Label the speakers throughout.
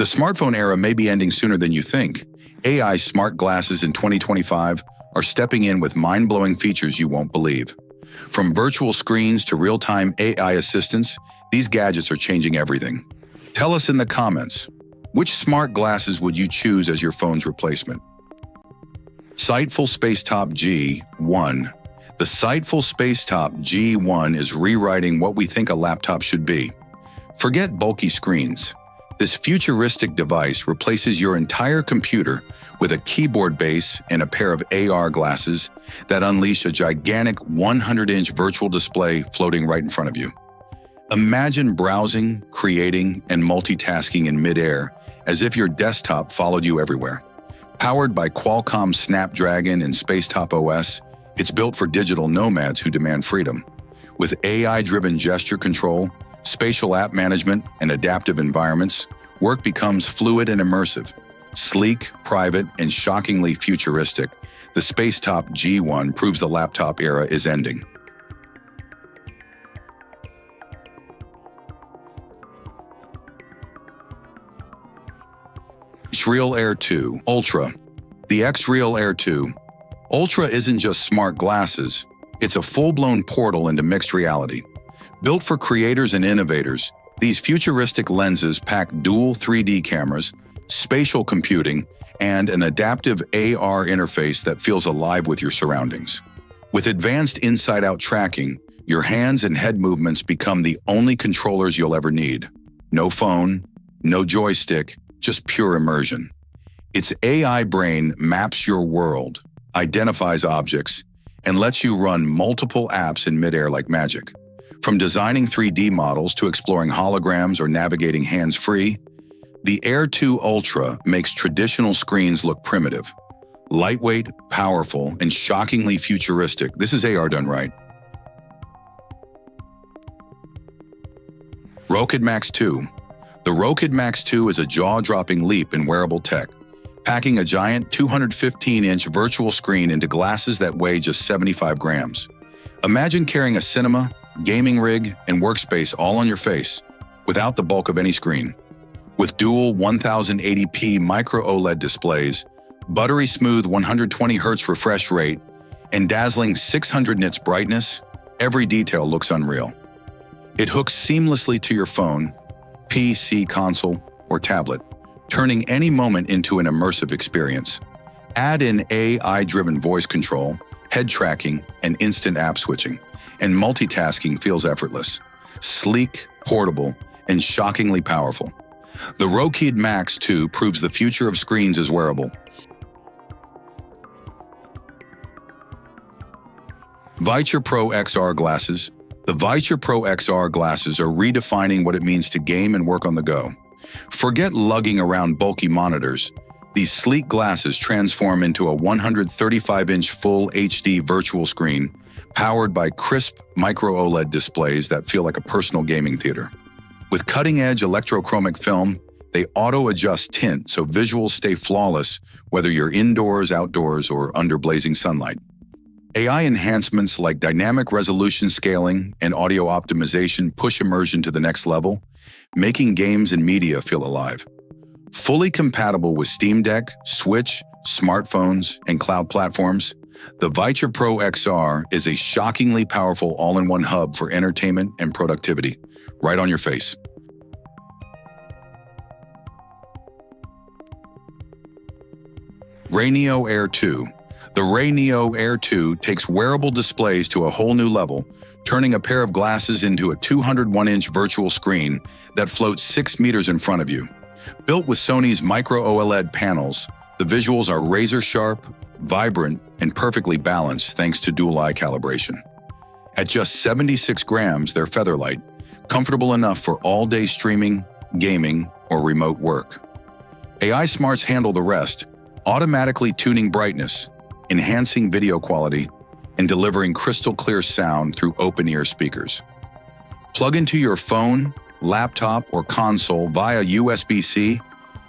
Speaker 1: The smartphone era may be ending sooner than you think. AI smart glasses in 2025 are stepping in with mind-blowing features you won't believe. From virtual screens to real-time AI assistants, these gadgets are changing everything. Tell us in the comments, which smart glasses would you choose as your phone's replacement? Sightful Spacetop G1. The Sightful Spacetop G1 is rewriting what we think a laptop should be. Forget bulky screens. This futuristic device replaces your entire computer with a keyboard base and a pair of AR glasses that unleash a gigantic 100-inch virtual display floating right in front of you. Imagine browsing, creating, and multitasking in midair as if your desktop followed you everywhere. Powered by Qualcomm Snapdragon and Spacetop OS, it's built for digital nomads who demand freedom. With AI-driven gesture control, spatial app management, and adaptive environments, work becomes fluid and immersive. Sleek, private, and shockingly futuristic, the Spacetop G1 proves the laptop era is ending. X-Real Air 2 Ultra. The X-Real Air 2 Ultra isn't just smart glasses, it's a full-blown portal into mixed reality. Built for creators and innovators, these futuristic lenses pack dual 3D cameras, spatial computing, and an adaptive AR interface that feels alive with your surroundings. With advanced inside-out tracking, your hands and head movements become the only controllers you'll ever need. No phone, no joystick, just pure immersion. Its AI brain maps your world, identifies objects, and lets you run multiple apps in midair like magic. From designing 3D models to exploring holograms or navigating hands-free, the Air 2 Ultra makes traditional screens look primitive. Lightweight, powerful, and shockingly futuristic. This is AR done right. Rokid Max 2. The Rokid Max 2 is a jaw-dropping leap in wearable tech, packing a giant 215-inch virtual screen into glasses that weigh just 75 grams. Imagine carrying a cinema, gaming rig, and workspace all on your face, without the bulk of any screen. With dual 1080p micro OLED displays, buttery smooth 120Hz refresh rate, and dazzling 600 nits brightness, every detail looks unreal. It hooks seamlessly to your phone, PC, console, or tablet, turning any moment into an immersive experience. Add in AI-driven voice control, head tracking, and instant app switching, and multitasking feels effortless. Sleek, portable, and shockingly powerful. The Rokid Max 2 proves the future of screens is wearable. Viture Pro XR Glasses. The Viture Pro XR glasses are redefining what it means to game and work on the go. Forget lugging around bulky monitors. These sleek glasses transform into a 135-inch full HD virtual screen powered by crisp micro OLED displays that feel like a personal gaming theater. With cutting-edge electrochromic film, they auto-adjust tint so visuals stay flawless whether you're indoors, outdoors, or under blazing sunlight. AI enhancements like dynamic resolution scaling and audio optimization push immersion to the next level, making games and media feel alive. Fully compatible with Steam Deck, Switch, smartphones, and cloud platforms, the Viture Pro XR is a shockingly powerful all-in-one hub for entertainment and productivity, right on your face. Rayneo Air 2. The Rayneo Air 2 takes wearable displays to a whole new level, turning a pair of glasses into a 201-inch virtual screen that floats 6 meters in front of you. Built with Sony's micro OLED panels, the visuals are razor-sharp, vibrant, and perfectly balanced thanks to dual-eye calibration. At just 76 grams, they're featherlight, comfortable enough for all-day streaming, gaming, or remote work. AI smarts handle the rest, automatically tuning brightness, enhancing video quality, and delivering crystal-clear sound through open-ear speakers. Plug into your phone, laptop, or console via USB-C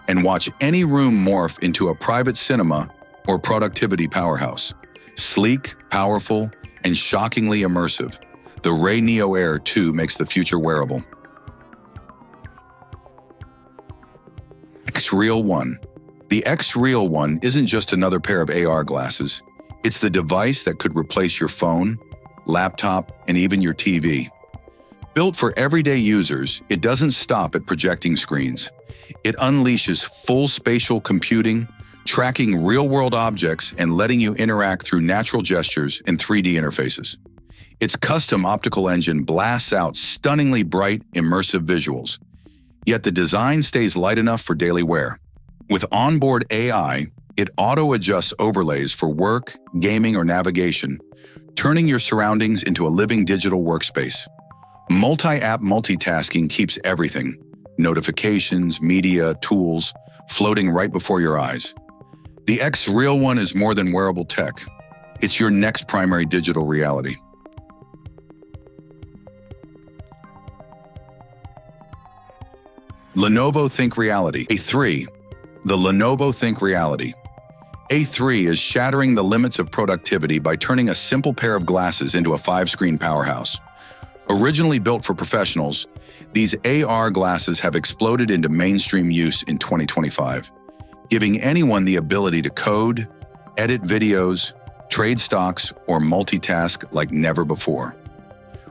Speaker 1: and watch any room morph into a private cinema or productivity powerhouse. Sleek, powerful, and shockingly immersive, the Rayneo Air 2 makes the future wearable. X Real One. The X Real One isn't just another pair of AR glasses. It's the device that could replace your phone, laptop, and even your TV. Built for everyday users, it doesn't stop at projecting screens. It unleashes full spatial computing, tracking real-world objects and letting you interact through natural gestures and 3D interfaces. Its custom optical engine blasts out stunningly bright, immersive visuals. Yet the design stays light enough for daily wear. With onboard AI, it auto-adjusts overlays for work, gaming, or navigation, turning your surroundings into a living digital workspace. Multi-app multitasking keeps everything, notifications, media, tools, floating right before your eyes. The X Real One is more than wearable tech. It's your next primary digital reality. Lenovo Think Reality A3. The Lenovo Think Reality A3 is shattering the limits of productivity by turning a simple pair of glasses into a 5-screen powerhouse. Originally built for professionals, these AR glasses have exploded into mainstream use in 2025, giving anyone the ability to code, edit videos, trade stocks, or multitask like never before.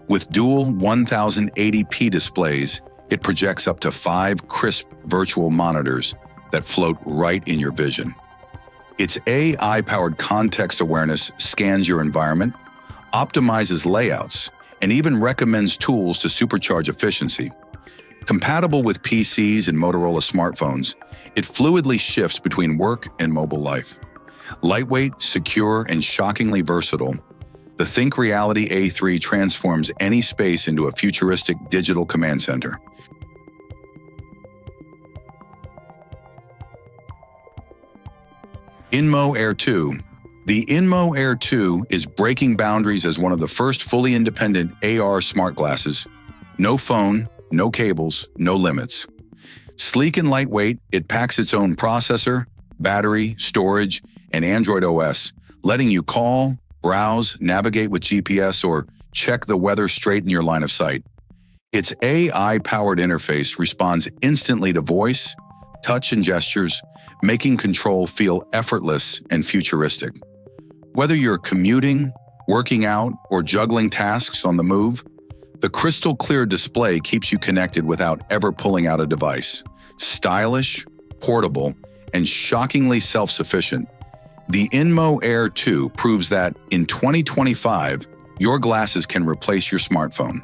Speaker 1: With dual 1080p displays, it projects up to 5 crisp virtual monitors that float right in your vision. Its AI-powered context awareness scans your environment, optimizes layouts, and even recommends tools to supercharge efficiency. Compatible with PCs and Motorola smartphones, it fluidly shifts between work and mobile life. Lightweight, secure, and shockingly versatile, the Think Reality A3 transforms any space into a futuristic digital command center. Inmo Air 2. The Inmo Air 2 is breaking boundaries as one of the first fully independent AR smart glasses. No phone, no cables, no limits. Sleek and lightweight, it packs its own processor, battery, storage, and Android OS, letting you call, browse, navigate with GPS, or check the weather straight in your line of sight. Its AI-powered interface responds instantly to voice, touch, and gestures, making control feel effortless and futuristic. Whether you're commuting, working out, or juggling tasks on the move, the crystal-clear display keeps you connected without ever pulling out a device. Stylish, portable, and shockingly self-sufficient, the Inmo Air 2 proves that in 2025, your glasses can replace your smartphone.